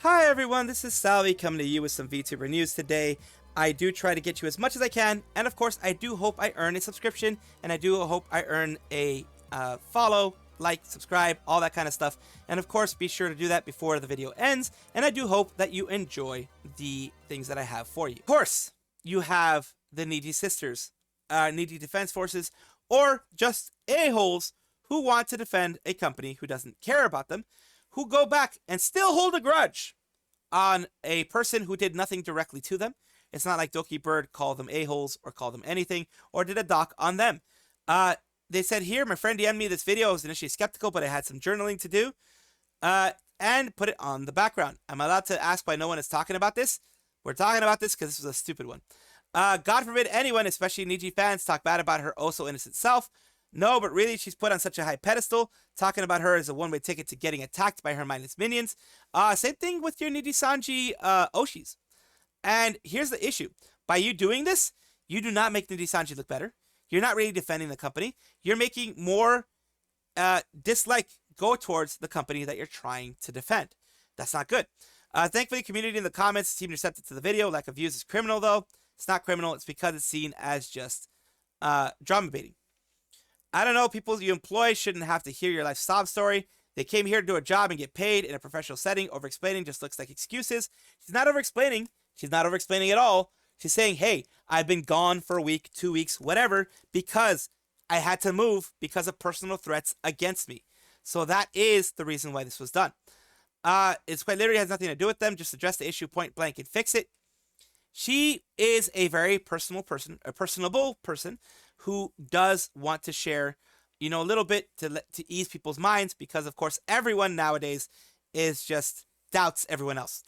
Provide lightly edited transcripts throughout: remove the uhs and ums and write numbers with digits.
Hi everyone, this is Salvi coming to you with some VTuber news today. I do try to get you as much as I can, and of course I do hope I earn a subscription, and I do hope I earn a follow, like, subscribe, all that kind of stuff. And of course be sure to do that before the video ends, and I do hope that you enjoy the things that I have for you. Of course, you have the Nijisisters, Niji Defense Forces, or just a-holes who want to defend a company who doesn't care about them, who go back and still hold a grudge on a person who did nothing directly to them. It's not like Dokibird called them a-holes or called them anything or did a doc on them. They said here, my friend DM'd me this video. I was initially skeptical, but I had some journaling to do and put it on the background. I'm allowed to ask why no one is talking about this. We're talking about this because this was a stupid one. God forbid anyone, especially Niji fans, talk bad about her oh so innocent self. No, but really, she's put on such a high pedestal. Talking about her as a one-way ticket to getting attacked by her mindless minions. Same thing with your Nijisanji Oshis. And here's the issue. By you doing this, you do not make Nijisanji look better. You're not really defending the company. You're making more dislike go towards the company that you're trying to defend. That's not good. Thankfully, the community in the comments seem receptive to the video. Lack of views is criminal, though. It's not criminal. It's because it's seen as just drama baiting. I don't know, people you employ shouldn't have to hear your life sob story. They came here to do a job and get paid in a professional setting. Over-explaining just looks like excuses. She's not over-explaining. She's not over-explaining at all. She's saying, hey, I've been gone for a week, 2 weeks, whatever, because I had to move because of personal threats against me. So that is the reason why this was done. It's quite literally has nothing to do with them. Just address the issue point blank and fix it. She is a very personable person who does want to share, a little bit to ease people's minds, because of course everyone nowadays is just doubts everyone else.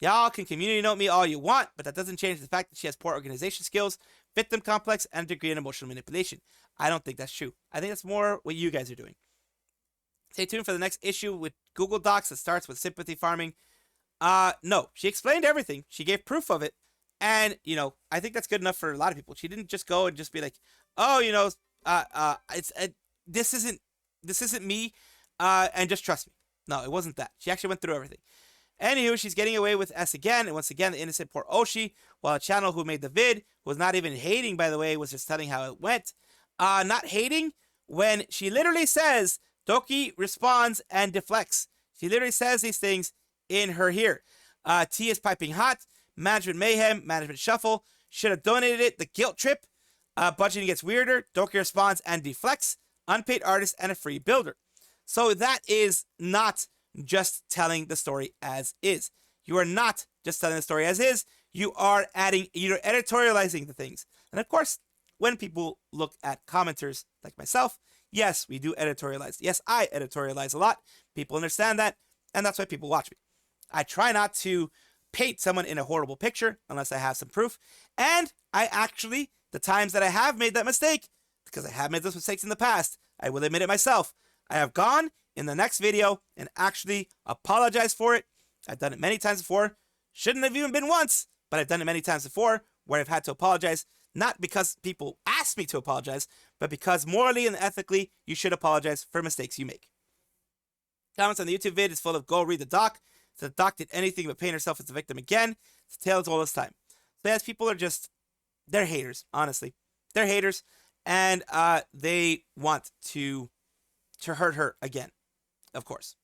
Y'all can community note me all you want, but that doesn't change the fact that she has poor organization skills, victim complex, and a degree in emotional manipulation. I don't think that's true. I think that's more what you guys are doing. Stay tuned for the next issue with Google Docs that starts with sympathy farming. No, she explained everything. She gave proof of it. And, I think that's good enough for a lot of people. She didn't just go and just be like, oh, this isn't me, and just trust me. No, it wasn't that. She actually went through everything. Anywho, she's getting away with S again, and once again, the innocent poor Oshi, while a channel who made the vid was not even hating, by the way, was just telling how it went. Not hating when she literally says, Doki responds and deflects. She literally says these things in her here. Tea is piping hot. Management mayhem, management shuffle, should have donated it, the guilt trip, budgeting gets weirder, Doki responds and deflects, unpaid artist, and a free builder. So that is not just telling the story as is. You are not just telling the story as is, you're editorializing the things. And of course, when people look at commenters like myself, yes, we do editorialize. Yes, I editorialize a lot. People understand that, and that's why people watch me. I try not to paint someone in a horrible picture unless I have some proof. And I actually, the times that I have made that mistake, because I have made those mistakes in the past, I will admit it myself. I have gone in the next video and actually apologized for it. I've done it many times before. Shouldn't have even been once, but I've done it many times before where I've had to apologize, not because people asked me to apologize, but because morally and ethically, you should apologize for mistakes you make. Comments on the YouTube vid is full of go read the doc. So the doc did anything but paint herself as a victim again. It's a tale as old as time. So yes, people are just, they're haters, honestly. They're haters, and they want to hurt her again, of course.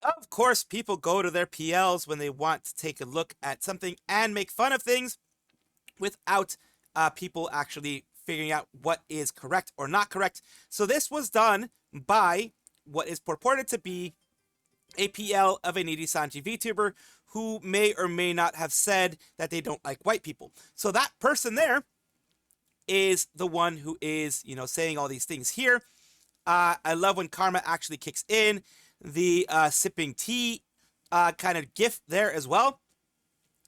Of course, people go to their PLs when they want to take a look at something and make fun of things without people actually figuring out what is correct or not correct. So this was done by what is purported to be a PL of a Nijisanji VTuber who may or may not have said that they don't like white people. So that person there is the one who is, saying all these things here. I love when karma actually kicks in. The sipping tea kind of gif there as well.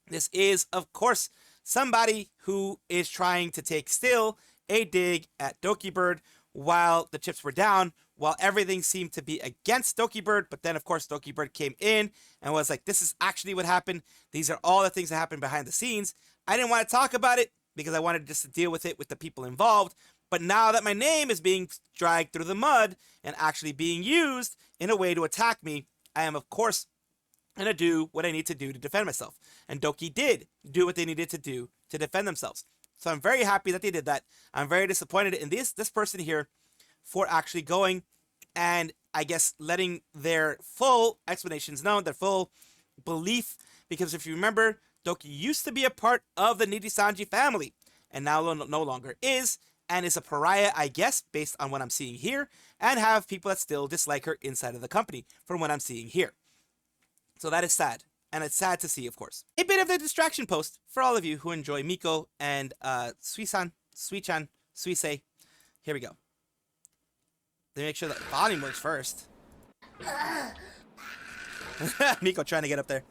This is, of course, somebody who is trying to take still a dig at Dokibird while the chips were down, while everything seemed to be against Dokibird. But then, of course, Dokibird came in and was like, this is actually what happened. These are all the things that happened behind the scenes. I didn't want to talk about it because I wanted just to deal with it with the people involved. But now that my name is being dragged through the mud and actually being used in a way to attack me, I am, of course, going to do what I need to do to defend myself. And Doki did do what they needed to do to defend themselves. So I'm very happy that they did that. I'm very disappointed in this person here for actually going and, I guess, letting their full explanations known, their full belief. Because if you remember, Doki used to be a part of the Nijisanji family, and now no longer is, and is a pariah, I guess, based on what I'm seeing here, and have people that still dislike her inside of the company, from what I'm seeing here. So that is sad, and it's sad to see, of course. A bit of a distraction post for all of you who enjoy Miko and Suichan, Suisei. Here we go. Let me make sure the volume works first. Miko trying to get up there.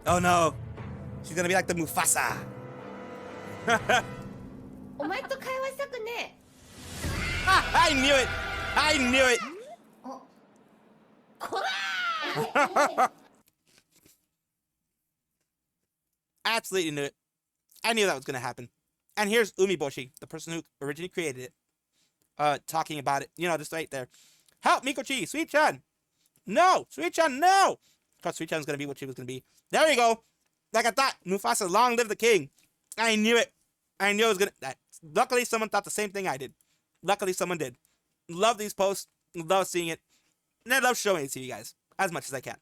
Oh no! She's gonna be like the Mufasa! I knew it! I knew it! Absolutely knew it. I knew that was gonna happen. And here's Umiboshi, the person who originally created it, talking about it. You know, just right there. Help, Mikochi! Sweet-chan! No! Sweet-chan, no! Because Sweet-chan's gonna be what she was gonna be. There you go! Like I thought! Mufasa, long live the king! I knew it! I knew it was gonna... Luckily, someone thought the same thing I did. Luckily, someone did. Love these posts. Love seeing it. And I love showing it to you guys as much as I can.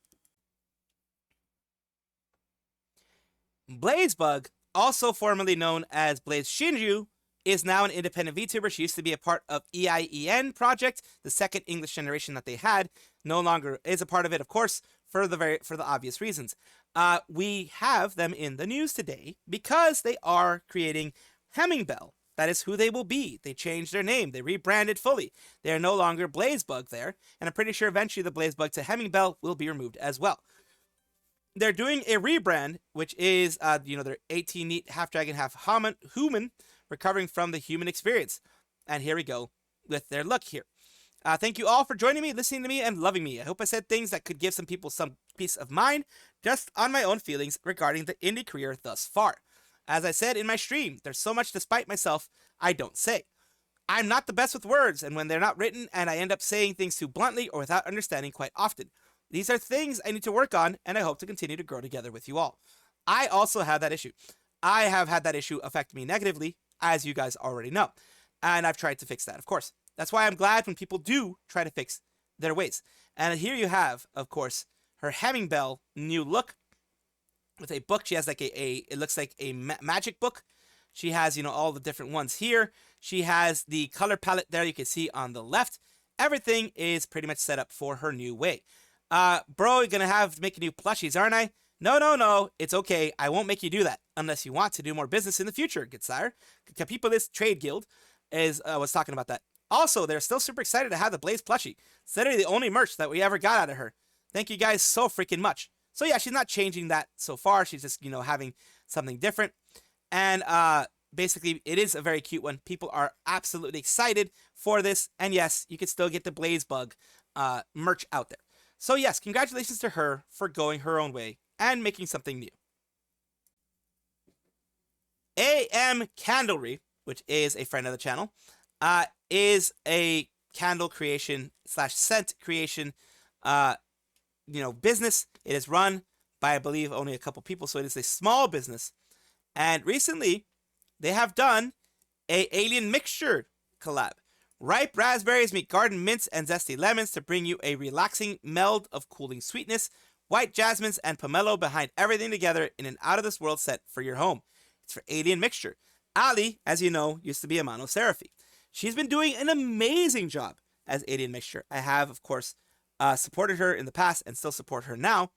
Blaisebug, also formerly known as Blaishinju, is now an independent VTuber. She used to be a part of EIEN project, the second English generation that they had. No longer is a part of it, of course, for the obvious reasons. We have them in the news today because they are creating Hemmingbell. That is who they will be. They changed their name. They rebranded fully. They are no longer Blaisebug there, and I'm pretty sure eventually the Blaisebug to Hemmingbell will be removed as well. They're doing a rebrand, which is, they're 18 neat, half dragon, half human, recovering from the human experience. And here we go with their look here. Thank you all for joining me, listening to me, and loving me. I hope I said things that could give some people some peace of mind, just on my own feelings regarding the indie career thus far. As I said in my stream, there's so much despite myself I don't say. I'm not the best with words, and when they're not written, and I end up saying things too bluntly or without understanding quite often. These are things I need to work on, and I hope to continue to grow together with you all. I also have that issue. I have had that issue affect me negatively, as you guys already know. And I've tried to fix that, of course. That's why I'm glad when people do try to fix their ways. And here you have, of course, her Hemmingbell new look with a book. She has like it looks like a magic book. She has, all the different ones here. She has the color palette there you can see on the left. Everything is pretty much set up for her new way. Bro, you're gonna have to make new plushies, aren't I? No, it's okay. I won't make you do that unless you want to do more business in the future, good sire. Capitalist Trade Guild was talking about that. Also, they're still super excited to have the Blaze plushie. It's literally the only merch that we ever got out of her. Thank you guys so freaking much. So yeah, she's not changing that so far. She's just, having something different. And basically, it is a very cute one. People are absolutely excited for this. And yes, you can still get the Blaisebug merch out there. So yes, congratulations to her for going her own way and making something new. AM Candlery, which is a friend of the channel, is a candle creation / scent creation business. It is run by, I believe, only a couple people, so it is a small business. And recently, they have done a alien mixture collab. Ripe raspberries meet garden mints and zesty lemons to bring you a relaxing meld of cooling sweetness, white jasmines and pomelo behind everything together in an out-of-this-world set for your home. It's for alien mixture. Ali, as you know, used to be a monoseraphy. She's been doing an amazing job as alien mixture. I have, of course, supported her in the past and still support her now.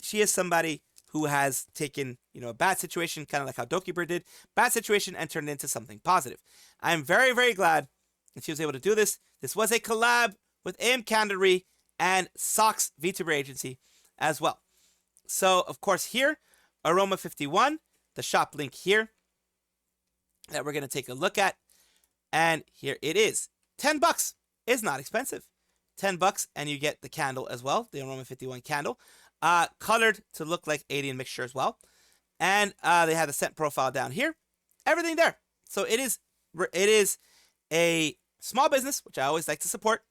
She is somebody who has taken, a bad situation, kind of like how Dokibird did, bad situation, and turned it into something positive. I'm very, very glad that she was able to do this. This was a collab with AM Candlery and Socks VTuber Agency as well. So, of course, here, Aroma 51, the shop link here that we're going to take a look at. And here it is. $10 is not expensive. $10 and you get the candle as well, the Aroma 51 candle, colored to look like alien mixture as well. And they have the scent profile down here. Everything there. So it is it is a small business, which I always like to support,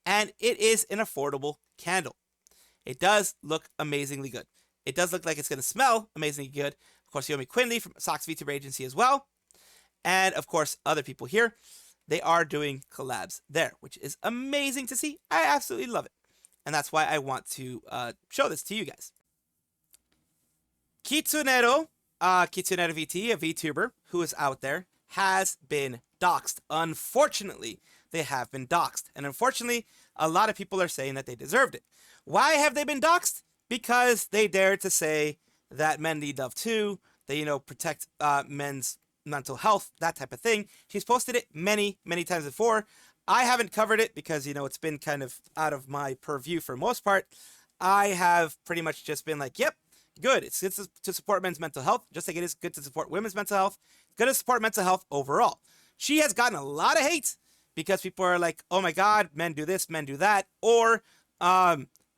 and it is an affordable candle. It does look amazingly good. It does look like it's going to smell amazingly good. Of course, Yomi Quinley from Sox Vtuber Agency as well. And of course, other people here. They are doing collabs there, which is amazing to see. I absolutely love it. And that's why I want to show this to you guys. Kitsunero, Kitsunero VT, a VTuber who is out there, has been doxxed. Unfortunately, they have been doxxed. And unfortunately, a lot of people are saying that they deserved it. Why have they been doxxed? Because they dared to say that men need love too. They, protect men's mental health, that type of thing. She's posted it many, many times before. I haven't covered it because, it's been kind of out of my purview for most part. I have pretty much just been like, yep, good. It's good to support men's mental health, just like it is good to support women's mental health. It's good to support mental health overall. She has gotten a lot of hate because people are like, oh my God, men do this, men do that. Or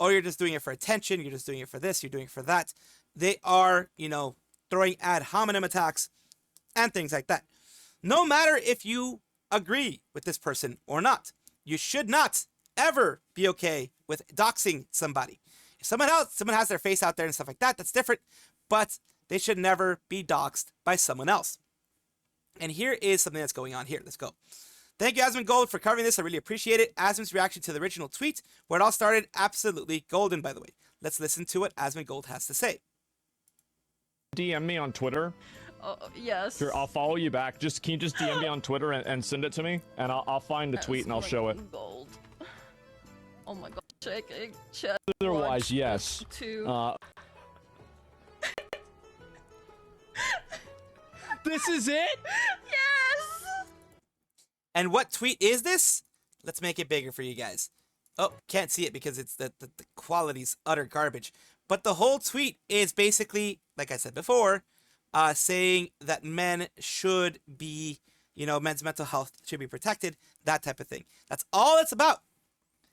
you're just doing it for attention. You're just doing it for this. You're doing it for that. They are, throwing ad hominem attacks and things like that. No matter if you agree with this person or not, you should not ever be okay with doxing somebody. If someone has their face out there and stuff like that, that's different, but they should never be doxed by someone else. And here is something that's going on here. Let's go. Thank you, Asmund Gold, for covering this. I really appreciate it. Asmund's reaction to the original tweet, where it all started, absolutely golden, by the way. Let's listen to what Asmund Gold has to say. DM me on Twitter. Yes. Sure, I'll follow you back. Can you just DM me on Twitter and send it to me, and I'll find the tweet and I'll show it. Gold. Oh my God! Checking. Check. Otherwise, yes. This is it? Yes. And what tweet is this? Let's make it bigger for you guys. Oh, can't see it because it's the quality's utter garbage. But the whole tweet is basically, like I said before, saying that men should be, men's mental health should be protected, that type of thing. That's all it's about.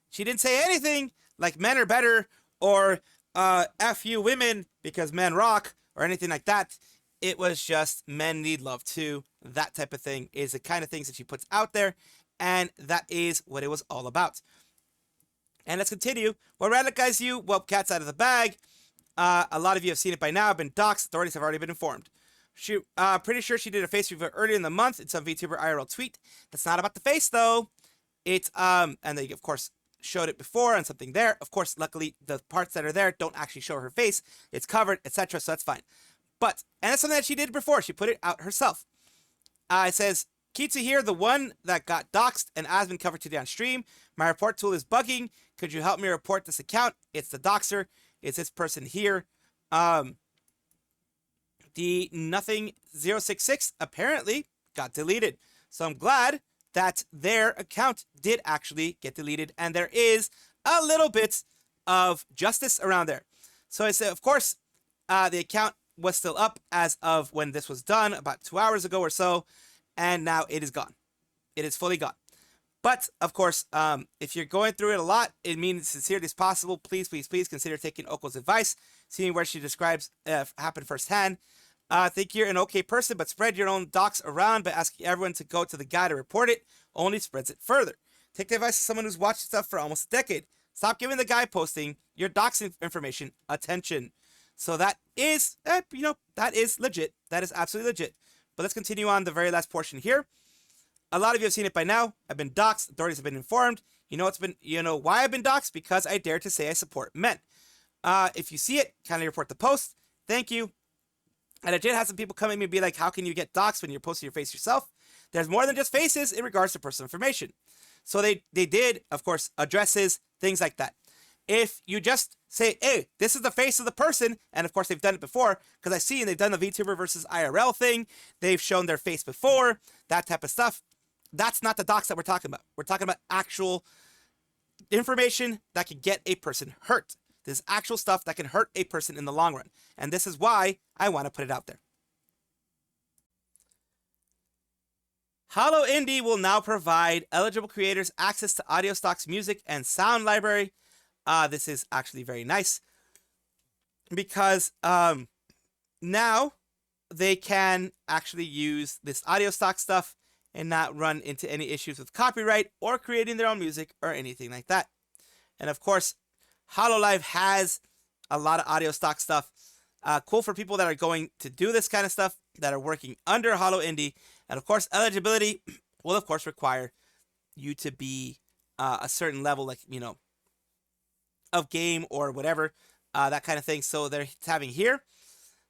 She didn't say anything like men are better or F you women because men rock or anything like that. It was just men need love too. That type of thing is the kind of things that she puts out there. And that is what it was all about. And let's continue. What radicalized you? Well, cat's out of the bag. A lot of you have seen it by now. Been doxxed. Authorities have already been informed. She, pretty sure she did a face review earlier in the month in some VTuber IRL tweet. That's not about the face though. It's and they of course showed it before on something there. Of course, luckily the parts that are there don't actually show her face. It's covered, etc. So that's fine. But and it's something that she did before. She put it out herself. It says, Kitsu here, the one that got doxxed and has been covered today on stream. My report tool is bugging. Could you help me report this account? It's the doxer. It's this person here. The nothing 066 apparently got deleted. So I'm glad that their account did actually get deleted. And there is a little bit of justice around there. So I said, of course, the account was still up as of when this was done about 2 hours ago or so. And now it is gone. It is fully gone. But, of course, if you're going through it a lot, it means sincerely as possible. Please, please, please consider taking Oko's advice, seeing where she describes happened firsthand. Think you're an okay person, but spread your own docs around by asking everyone to go to the guy to report it. Only spreads it further. Take the advice of someone who's watched stuff for almost a decade. Stop giving the guy posting your docs information attention. So that is, that is legit. That is absolutely legit. But let's continue on the very last portion here. A lot of you have seen it by now. I've been doxxed. Authorities have been informed. You know why I've been doxxed? Because I dare to say I support men. If you see it, kindly report the post. Thank you. And I did have some people come at me and be like, how can you get doxxed when you're posting your face yourself? There's more than just faces in regards to personal information. So they did, of course, addresses, things like that. If you just say, hey, this is the face of the person, and of course they've done it before, because I've seen they've done the VTuber versus IRL thing, they've shown their face before, that type of stuff. That's not the docs that we're talking about. We're talking about actual information that can get a person hurt. This is actual stuff that can hurt a person in the long run. And this is why I want to put it out there. HoloIndie will now provide eligible creators access to Audiostock's music and sound library. This is actually very nice because now they can actually use this Audiostock stuff and not run into any issues with copyright or creating their own music or anything like that. And of course, Hololive has a lot of Audiostock stuff. Cool for people that are going to do this kind of stuff, that are working under HoloIndie. And of course, eligibility will of course require you to be a certain level, like, you know, of game or whatever, that kind of thing. So they're having here,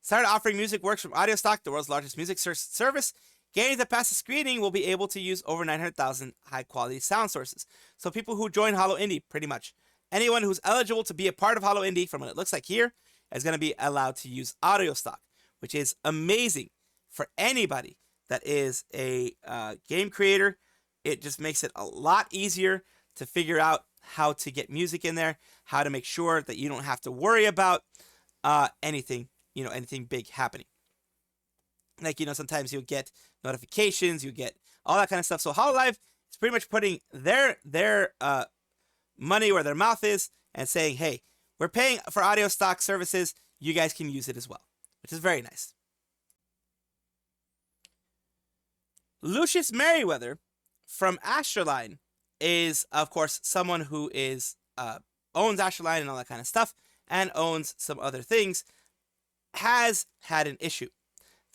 started offering music works from Audiostock, the world's largest music service. Games that pass the screening will be able to use over 900,000 high-quality sound sources. So people who join HoloIndie, pretty much anyone who's eligible to be a part of HoloIndie, from what it looks like here, is going to be allowed to use Audiostock, which is amazing for anybody that is a game creator. It just makes it a lot easier to figure out how to get music in there, how to make sure that you don't have to worry about anything, you know, anything big happening. Like, you know, sometimes you'll get notifications, you get all that kind of stuff. So Hololive is pretty much putting their money where their mouth is and saying, hey, we're paying for Audiostock services, you guys can use it as well, which is very nice. Lucius Merryweather from Astroline is, of course, someone who is owns Astroline and all that kind of stuff, and owns some other things, has had an issue.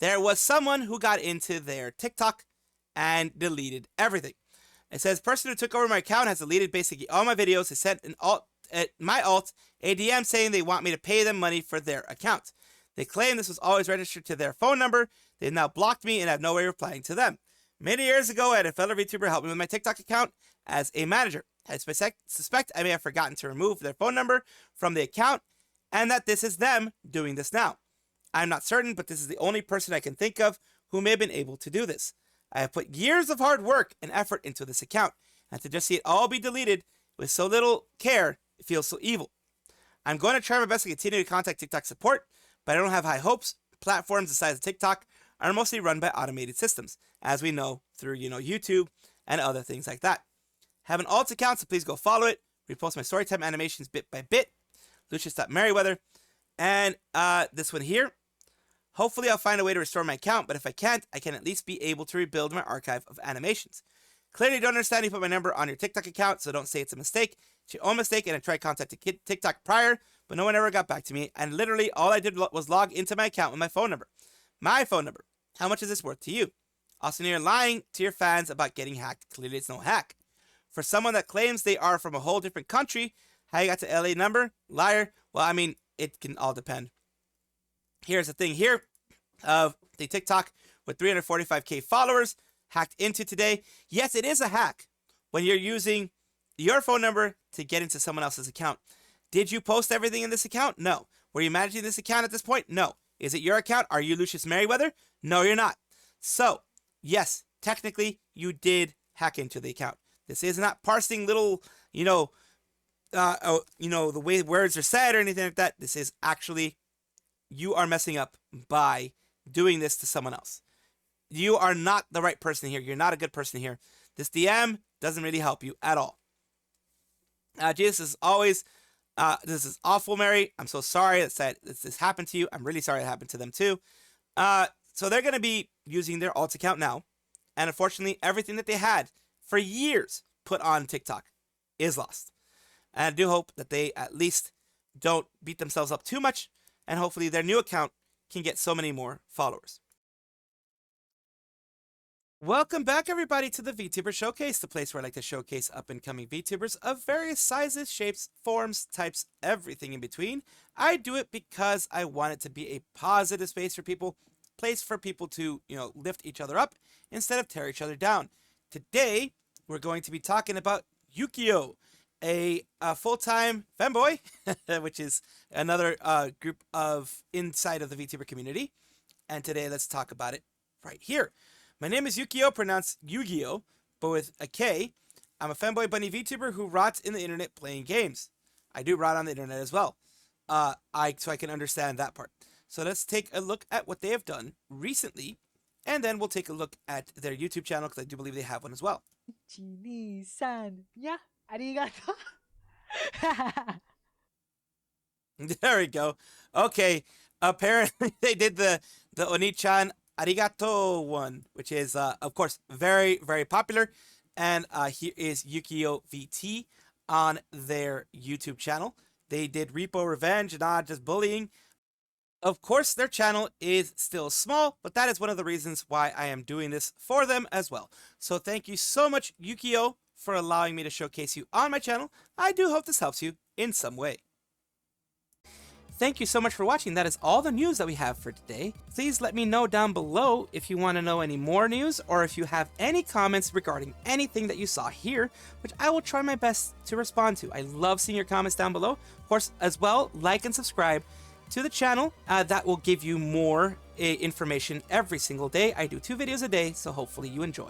There was someone who got into their TikTok and deleted everything. It says, person who took over my account has deleted basically all my videos. They sent my alt a DM saying they want me to pay them money for their account. They claim this was always registered to their phone number. They now blocked me and have no way of replying to them. Many years ago, I had a fellow VTuber help me with my TikTok account as a manager. I suspect I may have forgotten to remove their phone number from the account, and that this is them doing this now. I'm not certain, but this is the only person I can think of who may have been able to do this. I have put years of hard work and effort into this account, and to just see it all be deleted with so little care, it feels so evil. I'm going to try my best to continue to contact TikTok support, but I don't have high hopes. Platforms the size of TikTok are mostly run by automated systems, as we know through, you know, YouTube and other things like that. Have an alt account, so please go follow it. Repost my storytime animations bit by bit. Lucius.Merryweather. And this one here. Hopefully I'll find a way to restore my account, but if I can't, I can at least be able to rebuild my archive of animations. Clearly don't understand you put my number on your TikTok account, so don't say it's a mistake. It's your own mistake, and I tried contacting TikTok prior, but no one ever got back to me, and literally all I did was log into my account with my phone number. My phone number. How much is this worth to you? Also, you're lying to your fans about getting hacked. Clearly it's no hack. For someone that claims they are from a whole different country, how you got to LA number? Liar. Well, I mean, it can all depend. Here's the thing here of the TikTok with 345k followers hacked into today. Yes, it is a hack when you're using your phone number to get into someone else's account. Did you post everything in this account? No. Were you managing this account at this point? No. Is it your account? Are you Lucius Merryweather? No, you're not. So, yes, technically you did hack into the account. This is not parsing little, the way words are said or anything like that. This is actually, you are messing up by doing this to someone else. You are not the right person here. You're not a good person here. This DM doesn't really help you at all. Jesus, as always, this is awful, Mary. I'm so sorry that this happened to you. I'm really sorry it happened to them too. So they're going to be using their alt account now. And unfortunately, everything that they had for years put on TikTok is lost. And I do hope that they at least don't beat themselves up too much. And hopefully their new account can get so many more followers. Welcome back, everybody, to the VTuber Showcase, the place where I like to showcase up-and-coming VTubers of various sizes, shapes, forms, types, everything in between. I do it because I want it to be a positive space for people, place for people to, lift each other up instead of tear each other down. Today, we're going to be talking about Yuukio, a full-time femboy, which is another group of inside of the VTuber community. And today, let's talk about it right here. My name is Yuukio, pronounced Yu-Gi-Oh, but with a K. I'm a femboy bunny VTuber who rots in the internet playing games. I do rot on the internet as well, so I can understand that part. So let's take a look at what they have done recently, and then we'll take a look at their YouTube channel, because I do believe they have one as well. There we go. Okay, apparently they did the Oni-chan arigato one, which is, of course, very, very popular. And here is Yuukio VT on their YouTube channel. They did Repo Revenge, not just bullying. Of course, their channel is still small, but that is one of the reasons why I am doing this for them as well. So thank you so much, Yuukio, for allowing me to showcase you on my channel. I do hope this helps you in some way. Thank you so much for watching. That is all the news that we have for today. Please let me know down below if you want to know any more news or if you have any comments regarding anything that you saw here, which I will try my best to respond to. I love seeing your comments down below. Of course, as well, like and subscribe to the channel. That will give you more information every single day. I do 2 videos a day, so hopefully you enjoy.